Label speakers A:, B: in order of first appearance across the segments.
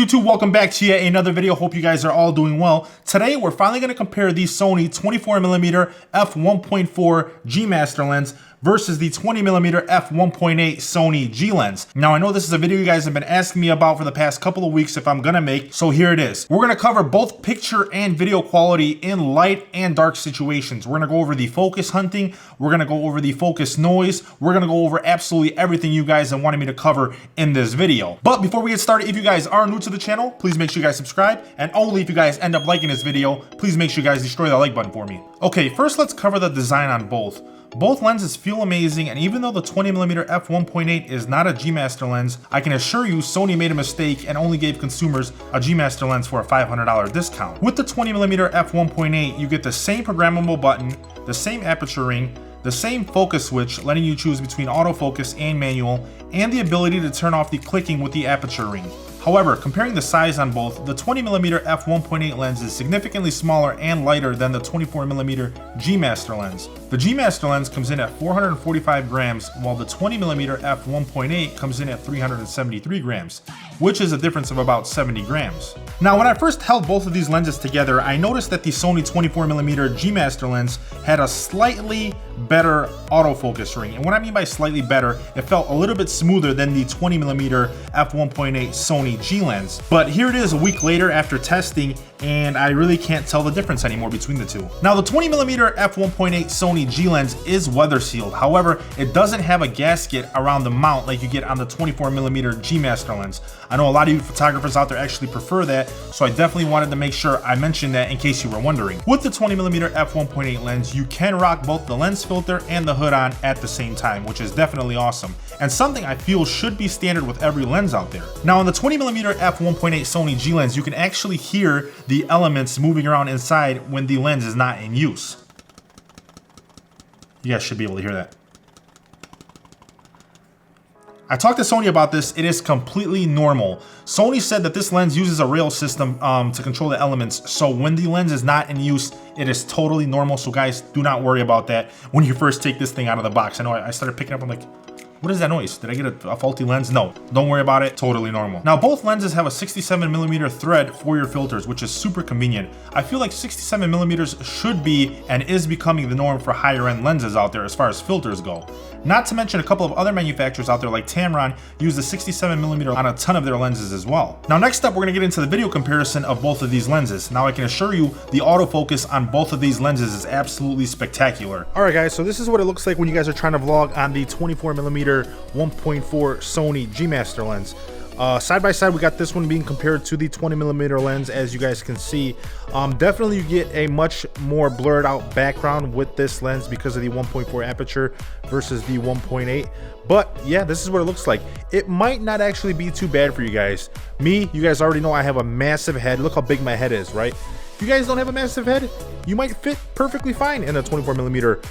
A: YouTube? Welcome back to yet another video. Hope you guys are all doing well. Today we're finally going to compare the Sony 24mm f1.4 G Master lens versus the 20mm f1.8 Sony G lens. Now I know this is a video you guys have been asking me about for the past couple of weeks if I'm gonna make, so here it is. We're gonna cover both picture and video quality in light and dark situations. We're gonna go over the focus hunting, we're gonna go over the focus noise, we're gonna go over absolutely everything you guys have wanted me to cover in this video. But before we get started, if you guys are new to the channel, please make sure you guys subscribe, and only if you guys end up liking this video, please make sure you guys destroy that like button for me. Okay, first let's cover the design on both. Both lenses feel amazing, and even though the 20mm f1.8 is not a G Master lens, I can assure you Sony made a mistake and only gave consumers a G Master lens for a $500 discount. With the 20mm f1.8, you get the same programmable button, the same aperture ring, the same focus switch letting you choose between autofocus and manual, and the ability to turn off the clicking with the aperture ring. However, comparing the size on both, the 20mm f1.8 lens is significantly smaller and lighter than the 24mm G Master lens. The G Master lens comes in at 445 grams, while the 20mm f1.8 comes in at 373 grams, which is a difference of about 70 grams. Now, when I first held both of these lenses together, I noticed that the Sony 24mm G Master lens had a slightly better autofocus ring. And what I mean by slightly better, it felt a little bit smoother than the 20mm f1.8 Sony G lens. But here it is a week later after testing, and I really can't tell the difference anymore between the two. Now, the 20mm f1.8 Sony G lens is weather sealed. However, it doesn't have a gasket around the mount like you get on the 24mm G Master lens. I know a lot of you photographers out there actually prefer that, so I definitely wanted to make sure I mentioned that in case you were wondering. With the 20mm f1.8 lens, you can rock both the lens filter and the hood on at the same time, which is definitely awesome, and something I feel should be standard with every lens out there. Now, on the 20mm f1.8 Sony G lens, you can actually hear the elements moving around inside when the lens is not in use. You guys should be able to hear that. I talked to Sony about this. It is completely normal. Sony said that this lens uses a rail system to control the elements, so when the lens is not in use, it is totally normal. So guys, do not worry about that when you first take this thing out of the box. I know I started picking up, I'm like, what is that noise? Did I get a faulty lens? No, don't worry about it, totally normal. Now, both lenses have a 67mm thread for your filters, which is super convenient. I feel like 67mm should be and is becoming the norm for higher end lenses out there as far as filters go. Not to mention a couple of other manufacturers out there like Tamron use the 67mm on a ton of their lenses as well. Now, next up, we're gonna get into the video comparison of both of these lenses. Now, I can assure you the autofocus on both of these lenses is absolutely spectacular. All right, guys, so this is what it looks like when you guys are trying to vlog on the 24mm 1.4 Sony G Master lens. Side by side, we got this one being compared to the 20mm lens. As you guys can see, definitely you get a much more blurred out background with this lens because of the 1.4 aperture versus the 1.8. But yeah, this is what it looks like. It might not actually be too bad for you guys. Me, you guys already know I have a massive head. Look how big my head is, right? If you guys don't have a massive head, you might fit perfectly fine in a 24mm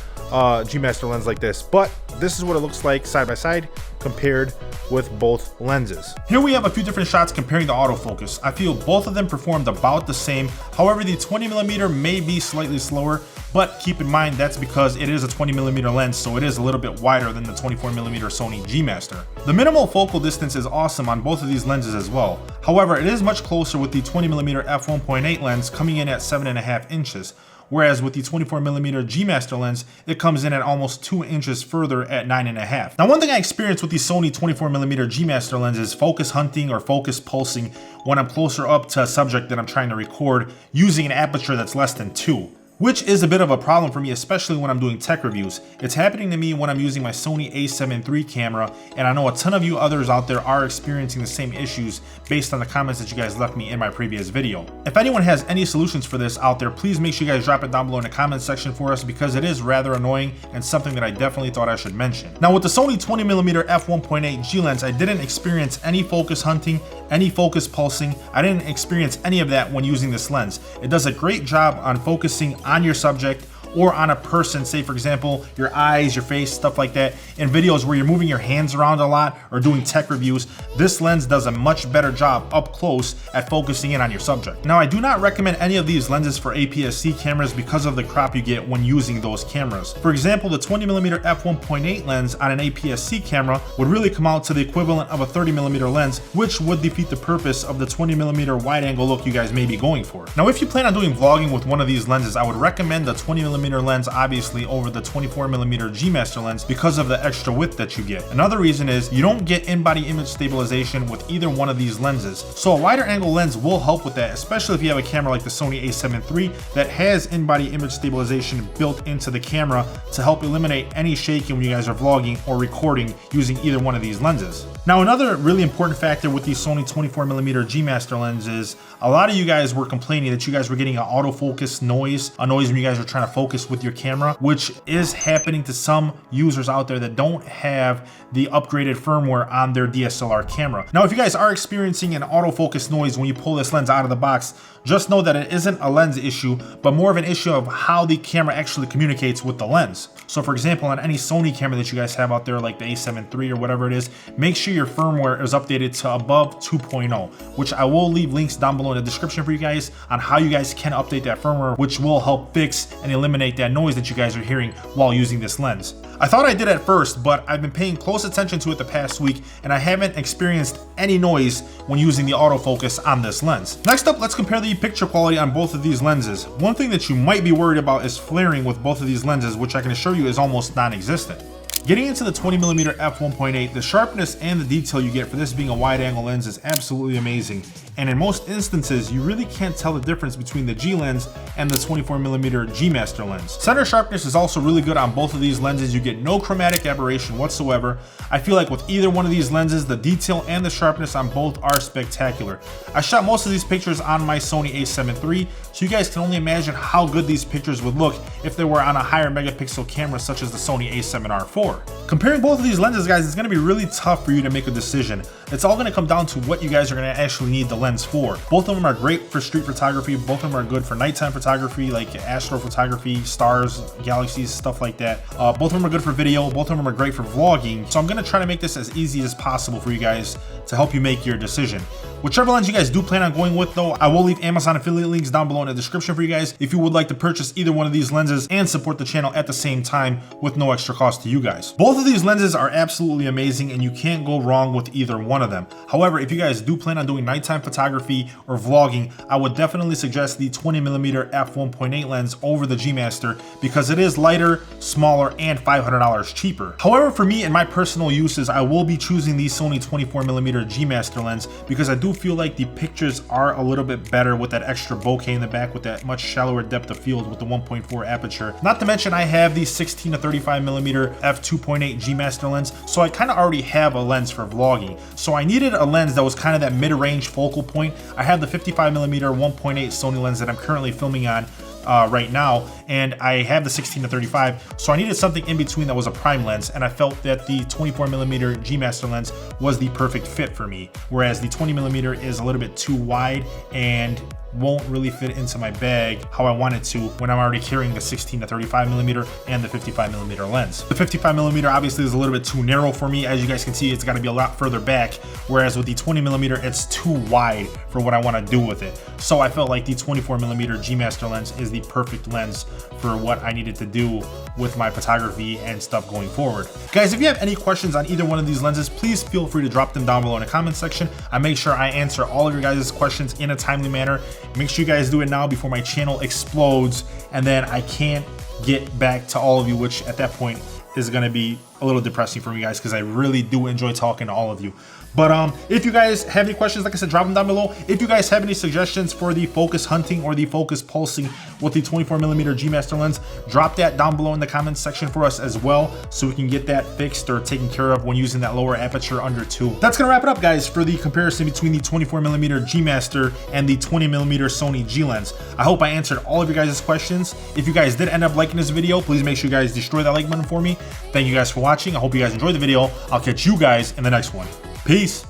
A: G Master lens like this, but this is what it looks like side by side compared with both lenses. Here we have a few different shots comparing the autofocus. I feel both of them performed about the same. However, the 20mm may be slightly slower, but keep in mind that's because it is a 20mm lens, so it is a little bit wider than the 24mm Sony G Master. The minimal focal distance is awesome on both of these lenses as well. However, it is much closer with the 20mm f1.8 lens coming in at 7.5 inches. Whereas with the 24mm G Master lens, it comes in at almost 2 inches further at 9.5. Now, one thing I experienced with the Sony 24mm G Master lens is focus hunting or focus pulsing when I'm closer up to a subject that I'm trying to record using an aperture that's less than 2. Which is a bit of a problem for me, especially when I'm doing tech reviews. It's happening to me when I'm using my Sony a7 III camera, and I know a ton of you others out there are experiencing the same issues based on the comments that you guys left me in my previous video. If anyone has any solutions for this out there, please make sure you guys drop it down below in the comments section for us, because it is rather annoying and something that I definitely thought I should mention. Now, with the Sony 20mm f1.8 G lens, I didn't experience any focus hunting, any focus pulsing. I didn't experience any of that when using this lens. It does a great job on focusing on your subject or on a person, say for example, your eyes, your face, stuff like that. In videos where you're moving your hands around a lot or doing tech reviews, this lens does a much better job up close at focusing in on your subject. Now, I do not recommend any of these lenses for APS-C cameras because of the crop you get when using those cameras. For example, the 20mm f1.8 lens on an APS-C camera would really come out to the equivalent of a 30mm lens, which would defeat the purpose of the 20mm wide angle look you guys may be going for. Now, if you plan on doing vlogging with one of these lenses, I would recommend the 20mm lens obviously over the 24mm G Master lens because of the extra width that you get. Another reason is you don't get in-body image stabilization with either one of these lenses. So a wider angle lens will help with that, especially if you have a camera like the Sony a7 III that has in-body image stabilization built into the camera to help eliminate any shaking when you guys are vlogging or recording using either one of these lenses. Now, another really important factor with these Sony 24mm G Master lenses, a lot of you guys were complaining that you guys were getting an autofocus noise, a noise when you guys are trying to focus with your camera, which is happening to some users out there that don't have the upgraded firmware on their DSLR camera. Now, if you guys are experiencing an autofocus noise when you pull this lens out of the box, just know that it isn't a lens issue, but more of an issue of how the camera actually communicates with the lens. So for example, on any Sony camera that you guys have out there, like the a7 III or whatever it is, make sure your firmware is updated to above 2.0, which I will leave links down below in the description for you guys on how you guys can update that firmware, which will help fix and eliminate that noise that you guys are hearing while using this lens. I thought I did at first, but I've been paying close attention to it the past week, and I haven't experienced any noise when using the autofocus on this lens. Next up, let's compare the picture quality on both of these lenses. One thing that you might be worried about is flaring with both of these lenses, which I can assure you is almost non-existent. Getting into the 20mm f1.8, the sharpness and the detail you get for this being a wide angle lens is absolutely amazing. And in most instances, you really can't tell the difference between the G lens and the 24mm G Master lens. Center sharpness is also really good on both of these lenses. You get no chromatic aberration whatsoever. I feel like with either one of these lenses, the detail and the sharpness on both are spectacular. I shot most of these pictures on my Sony a7 III, so you guys can only imagine how good these pictures would look if they were on a higher megapixel camera such as the Sony a7R IV. Comparing both of these lenses, guys, it's going to be really tough for you to make a decision. It's all going to come down to what you guys are going to actually need the lens for. Both of them are great for street photography. Both of them are good for nighttime photography, like astrophotography, stars, galaxies, stuff like that. Both of them are good for video. Both of them are great for vlogging. So I'm going to try to make this as easy as possible for you guys to help you make your decision. Whichever lens you guys do plan on going with though, I will leave Amazon affiliate links down below in the description for you guys if you would like to purchase either one of these lenses and support the channel at the same time with no extra cost to you guys. Both of these lenses are absolutely amazing and you can't go wrong with either one of them. However, if you guys do plan on doing nighttime photography or vlogging, I would definitely suggest the 20mm f1.8 lens over the G Master because it is lighter, smaller, and $500 cheaper. However, for me and my personal uses, I will be choosing the Sony 24mm G Master lens because I do feel like the pictures are a little bit better with that extra bokeh in the back with that much shallower depth of field with the 1.4 aperture. Not to mention I have the 16 to 35mm f2.8 G Master lens, so I kind of already have a lens for vlogging. So I needed a lens that was kind of that mid-range focal point. I have the 55mm 1.8 Sony lens that I'm currently filming on right now, and I have the 16 to 35, so I needed something in between that was a prime lens, and I felt that the 24mm G Master lens was the perfect fit for me, whereas the 20mm is a little bit too wide and won't really fit into my bag how I want it to when I'm already carrying the 16 to 35mm and the 55mm lens. The 55mm obviously is a little bit too narrow for me. As you guys can see, it's got to be a lot further back, whereas with the 20mm it's too wide for what I want to do with it. So I felt like the 24mm G Master lens is the perfect lens for what I needed to do with my photography and stuff going forward. Guys, if you have any questions on either one of these lenses, please feel free to drop them down below in the comment section. I make sure I answer all of your guys' questions in a timely manner. Make sure you guys do it now before my channel explodes and then I can't get back to all of you, which at that point is going to be a little depressing for me guys because I really do enjoy talking to all of you. But if you guys have any questions, like I said, drop them down below. If you guys have any suggestions for the focus hunting or the focus pulsing with the 24mm G Master lens, drop that down below in the comments section for us as well, so we can get that fixed or taken care of when using that lower aperture under 2. That's gonna wrap it up, guys, for the comparison between the 24mm G Master and the 20mm Sony G lens. I hope I answered all of your guys' questions. If you guys did end up liking this video, please make sure you guys destroy that like button for me. Thank you guys for watching. I hope you guys enjoyed the video. I'll catch you guys in the next one. Peace.